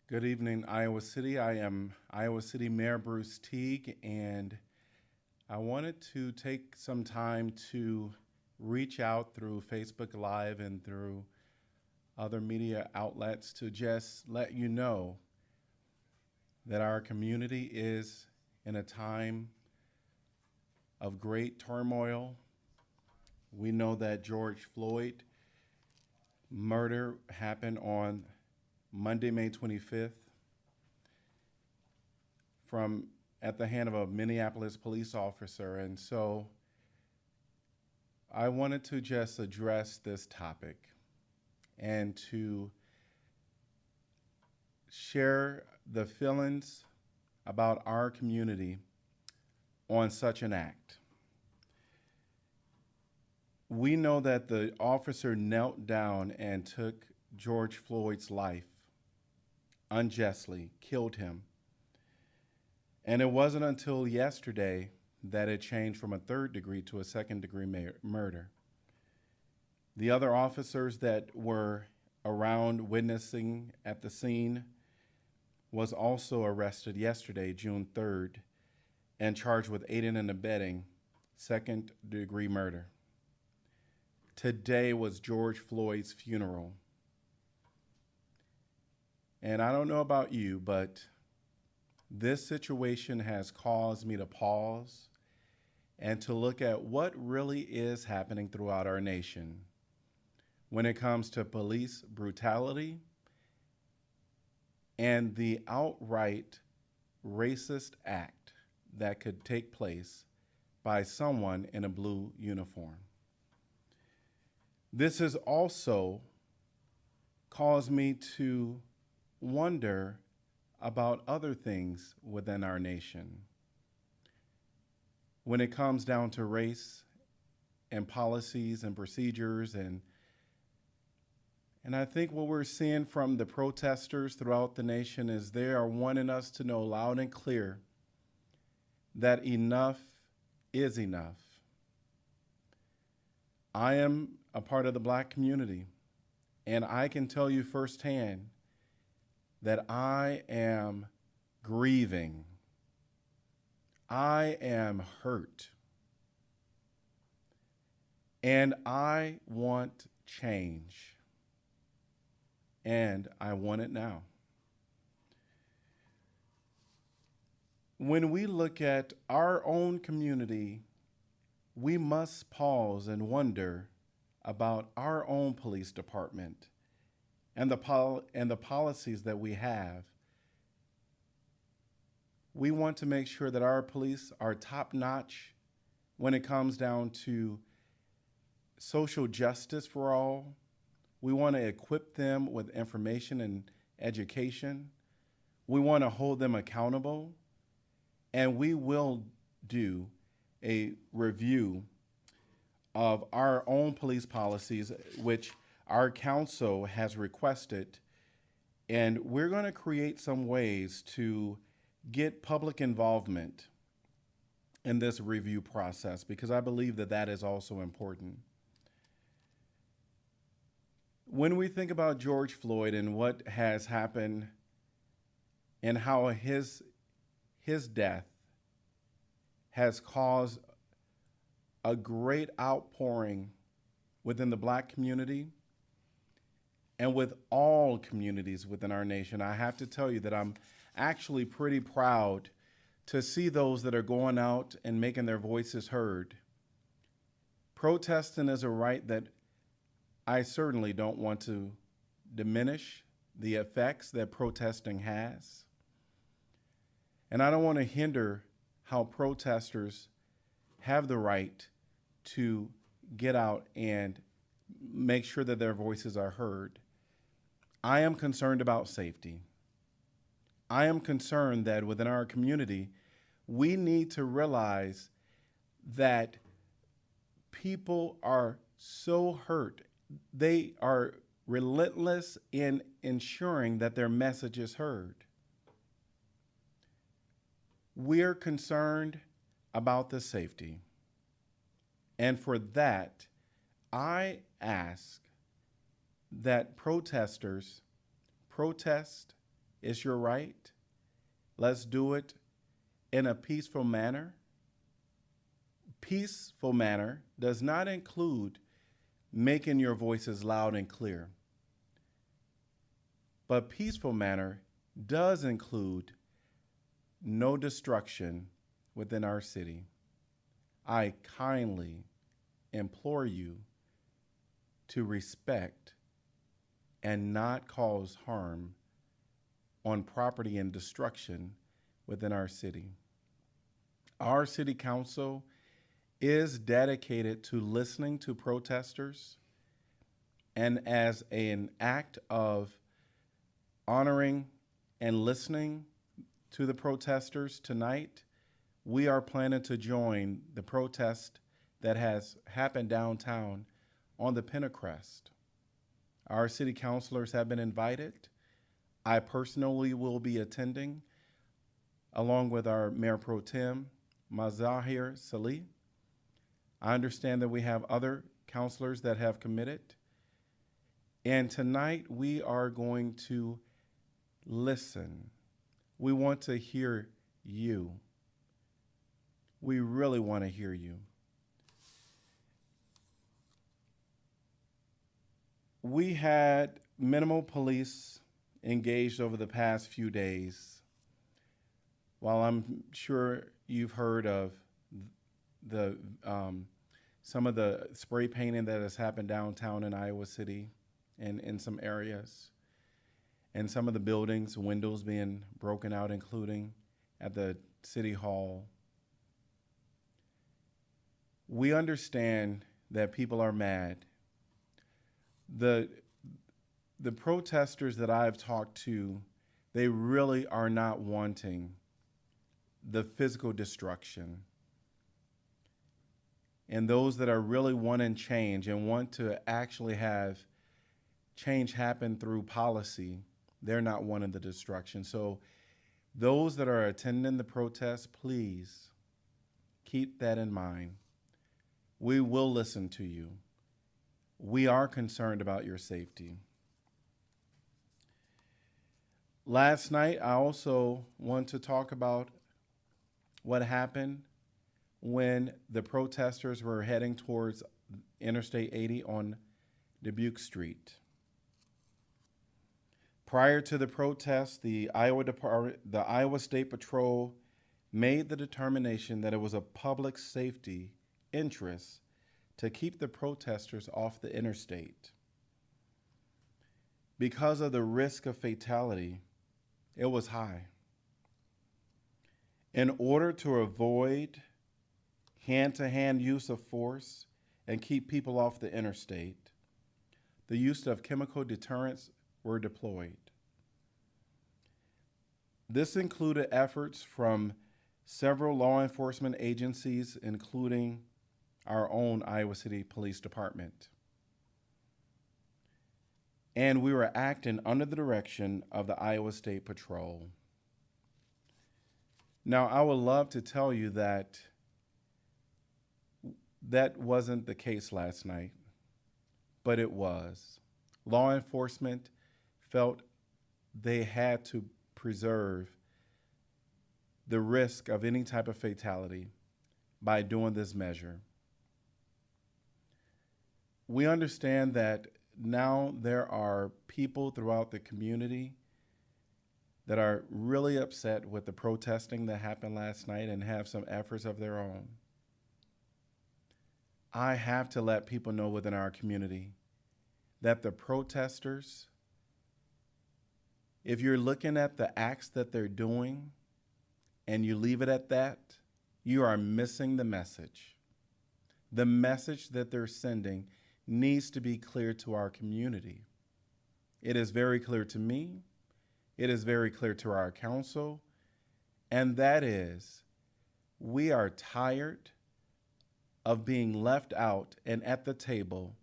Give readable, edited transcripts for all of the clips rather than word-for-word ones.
Good evening, Iowa City. I am Iowa City Mayor Bruce Teague, and I wanted to take some time to reach out through Facebook Live and through other media outlets to just let you know that our community is in a time of great turmoil. We know that George Floyd murder happened on Monday, May 25th, from at the hand of a Minneapolis police officer. And so I wanted to just address this topic and to share the feelings about our community on such an act. We know that the officer knelt down and took George Floyd's life unjustly, killed him. And it wasn't until yesterday that it changed from a third degree to a second degree murder. The other officers that were around witnessing at the scene was also arrested yesterday, June 3rd, and charged with aiding and abetting second degree murder. Today was George Floyd's funeral. And I don't know about you, but this situation has caused me to pause and to look at what really is happening throughout our nation when it comes to police brutality and the outright racist act that could take place by someone in a blue uniform. This has also caused me to wonder about other things within our nation. When it comes down to race and policies and procedures, and I think what we're seeing from the protesters throughout the nation is they are wanting us to know loud and clear that enough is enough. I am a part of the Black community, and I can tell you firsthand that I am grieving. I am hurt. And I want change. And I want it now. When we look at our own community, we must pause and wonder about our own police department and the policies that we have. We want to make sure that our police are top-notch when it comes down to social justice for all. We want to equip them with information and education. We want to hold them accountable. And we will do a review of our own police policies, which our council has requested, and we're going to create some ways to get public involvement in this review process, because I believe that that is also important. When we think about George Floyd and what has happened and how his death has caused a great outpouring within the Black community and with all communities within our nation, I have to tell you that I'm actually pretty proud to see those that are going out and making their voices heard. Protesting is a right that I certainly don't want to diminish the effects that protesting has. And I don't want to hinder how protesters have the right to get out and make sure that their voices are heard. I am concerned about safety. I am concerned that within our community, we need to realize that people are so hurt. They are relentless in ensuring that their message is heard. We're concerned about the safety. And for that, I ask that protesters protest It's your right. Let's do it in a peaceful manner. Peaceful manner does not include making your voices loud and clear. But peaceful manner does include no destruction within our city. I kindly implore you to respect and not cause harm on property and destruction within our city. Our city council is dedicated to listening to protesters, and as an act of honoring and listening to the protesters tonight, we are planning to join the protest that has happened downtown on the Pentacrest. Our city councilors have been invited. I personally will be attending, along with our Mayor Pro Tem, Mazahir Salih. I understand that we have other councilors that have committed. And tonight we are going to listen. We want to hear you. We really want to hear you. We had minimal police engaged over the past few days. While I'm sure you've heard of the some of the spray painting that has happened downtown in Iowa City and in some areas, and some of the buildings, windows being broken out, including at the City Hall. We understand that people are mad. The protesters that I've talked to, they really are not wanting the physical destruction. And those that are really wanting change and want to actually have change happen through policy, they're not wanting the destruction. So those that are attending the protest, please keep that in mind. We will listen to you. We are concerned about your safety. Last night, I also want to talk about what happened when the protesters were heading towards Interstate 80 on Dubuque Street. Prior to the protest, the Iowa State Patrol made the determination that it was a public safety interest to keep the protesters off the interstate. Because of the risk of fatality, it was high. In order to avoid hand-to-hand use of force and keep people off the interstate, the use of chemical deterrents were deployed. This included efforts from several law enforcement agencies, including our own Iowa City Police Department. And we were acting under the direction of the Iowa State Patrol. Now, I would love to tell you that that wasn't the case last night, but it was. Law enforcement felt they had to preserve the risk of any type of fatality by doing this measure. We understand that now there are people throughout the community that are really upset with the protesting that happened last night and have some efforts of their own. I have to let people know within our community that the protesters, if you're looking at the acts that they're doing and you leave it at that, you are missing the message. The message that they're sending needs to be clear to our community. It is very clear to me. It is very clear to our council. And that is, we are tired of being left out and at the table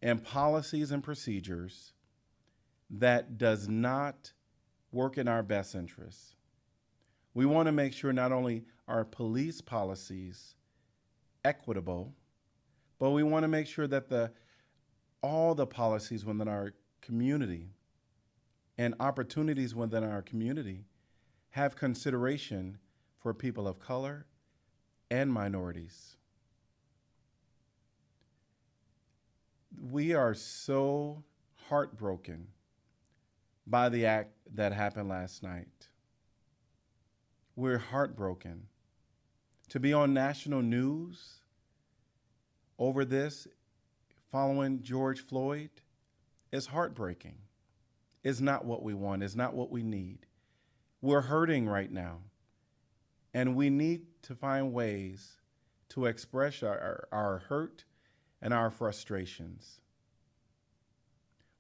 in policies and procedures that does not work in our best interests. We want to make sure not only are police policies equitable, but we want to make sure that all the policies within our community and opportunities within our community have consideration for people of color and minorities. We are so heartbroken by the act that happened last night. We're heartbroken. To be on national news over this following George Floyd is heartbreaking. It's not what we want. It's not what we need. We're hurting right now, and we need to find ways to express our hurt and our frustrations.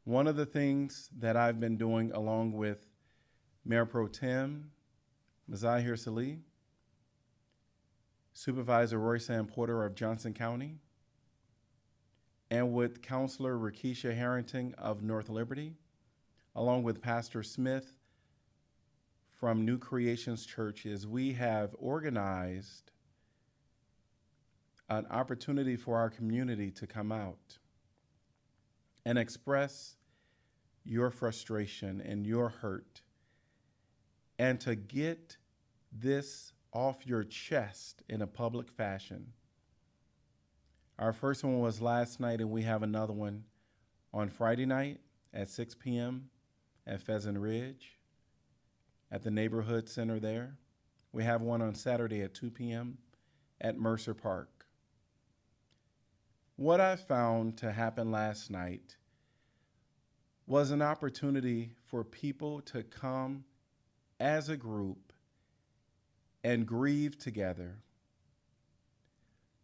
One of the things that I've been doing along with Mayor Pro Tem Mazahir Salih, Supervisor Roy Sam Porter of Johnson County, and with Counselor Rakesha Harrington of North Liberty, along with Pastor Smith from New Creations Church, is we have organized an opportunity for our community to come out and express your frustration and your hurt, and to get this off your chest in a public fashion. Our first one was last night, and we have another one on Friday night at 6 p.m. at Pheasant Ridge at the neighborhood center there. We have one on Saturday at 2 p.m. at Mercer Park. What I found to happen last night was an opportunity for people to come as a group and grieve together,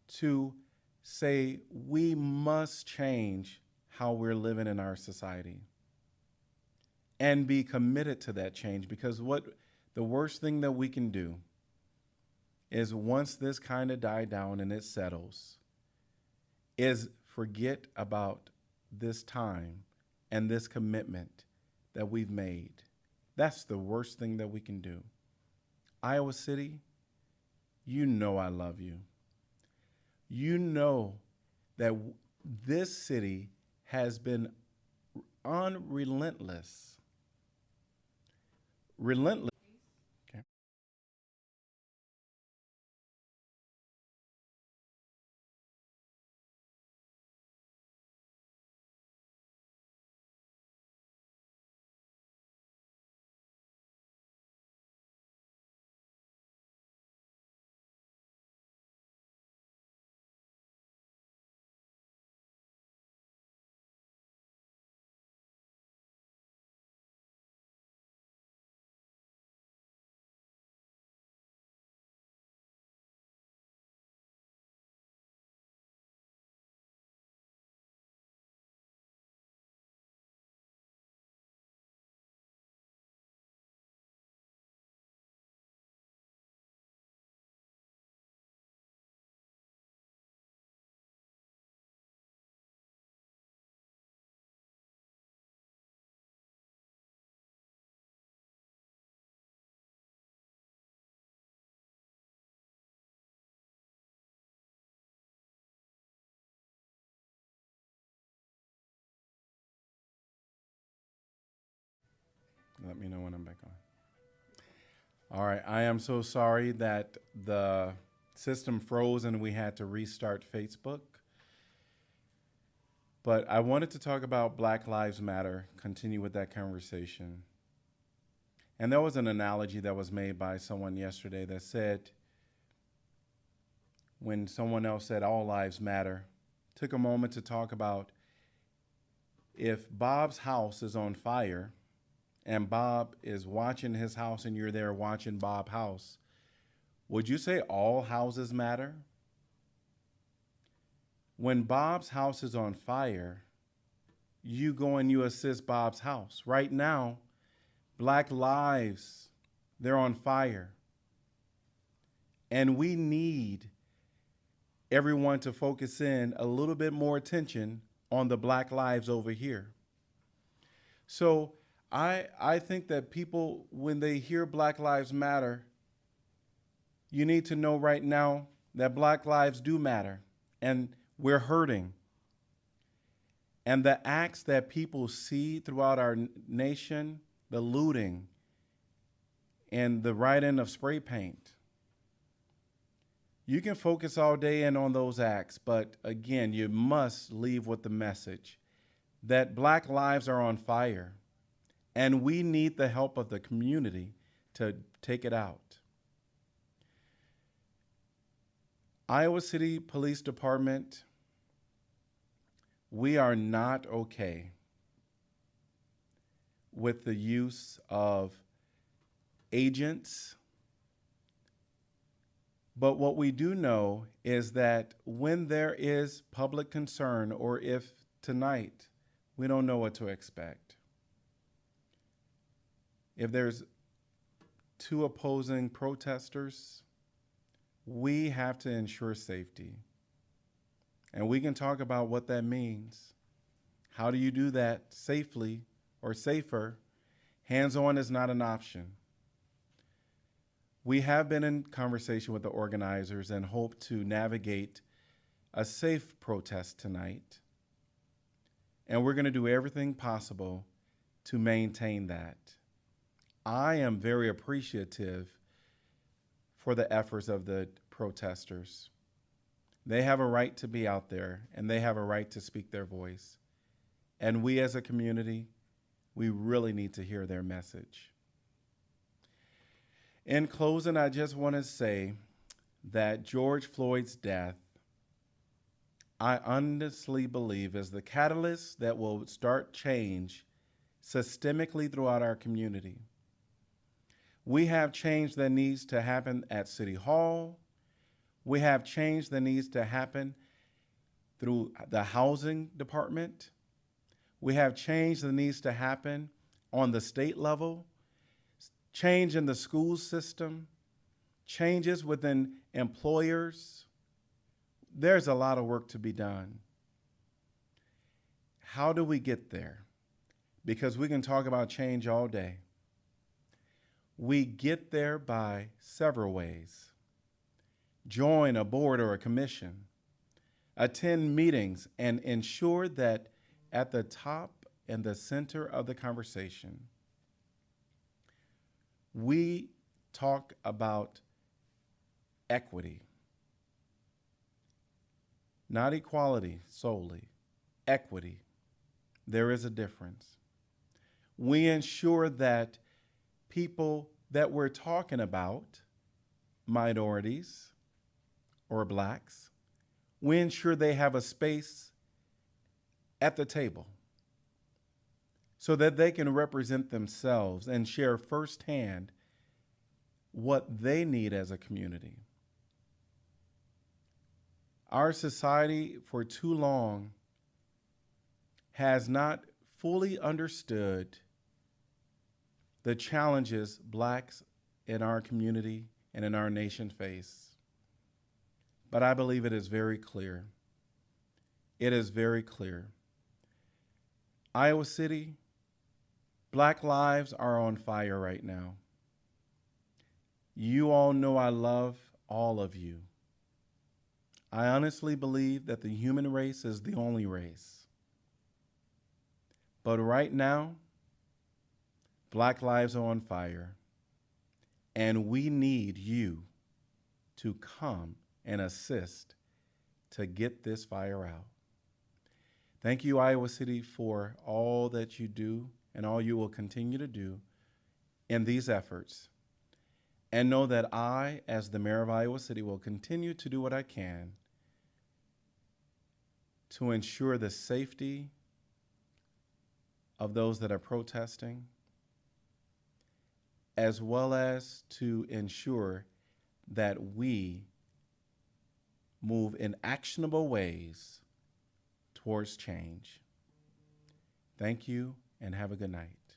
to say we must change how we're living in our society and be committed to that change, because the worst thing that we can do is, once this kind of died down and it settles, is forget about this time and this commitment that we've made. That's the worst thing that we can do. Iowa City, you know I love you. You know that this city has been relentless. Okay. Let me know when I'm back on. All right, I am so sorry that the system froze and we had to restart Facebook. But I wanted to talk about Black Lives Matter, continue with that conversation. And there was an analogy that was made by someone yesterday that said, when someone else said all lives matter, took a moment to talk about, if Bob's house is on fire and Bob is watching his house and you're there watching Bob's house, would you say all houses matter? When Bob's house is on fire, you go and you assist Bob's house. Right now, Black lives, they're on fire. And we need everyone to focus in a little bit more attention on the Black lives over here. So I think that people, when they hear Black Lives Matter, you need to know right now that Black lives do matter, and we're hurting. And the acts that people see throughout our nation the looting, and the writing of spray paint. You can focus all day in on those acts, but again, you must leave with the message that Black lives are on fire, and we need the help of the community to take it out. Iowa City Police Department, we are not okay with the use of agents. But what we do know is that when there is public concern, or if tonight, we don't know what to expect. If there's two opposing protesters, we have to ensure safety. And we can talk about what that means. How do you do that safely or safer? Hands-on is not an option. We have been in conversation with the organizers and hope to navigate a safe protest tonight. And we're going to do everything possible to maintain that. I am very appreciative for the efforts of the protesters. They have a right to be out there, and they have a right to speak their voice. And we as a community, we really need to hear their message. In closing, I just want to say that George Floyd's death, I honestly believe, is the catalyst that will start change systemically throughout our community. We have change that needs to happen at City Hall. We have change that needs to happen through the housing department. We have change that needs to happen on the state level, change in the school system, changes within employers. There's a lot of work to be done. How do we get there? Because we can talk about change all day. We get there by several ways. Join a board or a commission, attend meetings, and ensure that at the top and the center of the conversation, we talk about equity. Not equality solely, equity. There is a difference. We ensure that people that we're talking about, minorities or blacks, we ensure they have a space at the table so that they can represent themselves and share firsthand what they need as a community. Our society for too long has not fully understood the challenges blacks in our community and in our nation face. But I believe it is very clear. It is very clear. Iowa City, Black lives are on fire right now. You all know I love all of you. I honestly believe that the human race is the only race. But right now, Black lives are on fire, and we need you to come and assist to get this fire out. Thank you, Iowa City, for all that you do and all you will continue to do in these efforts. And know that I, as the mayor of Iowa City, will continue to do what I can to ensure the safety of those that are protesting, as well as to ensure that we move in actionable ways towards change. Thank you, and have a good night.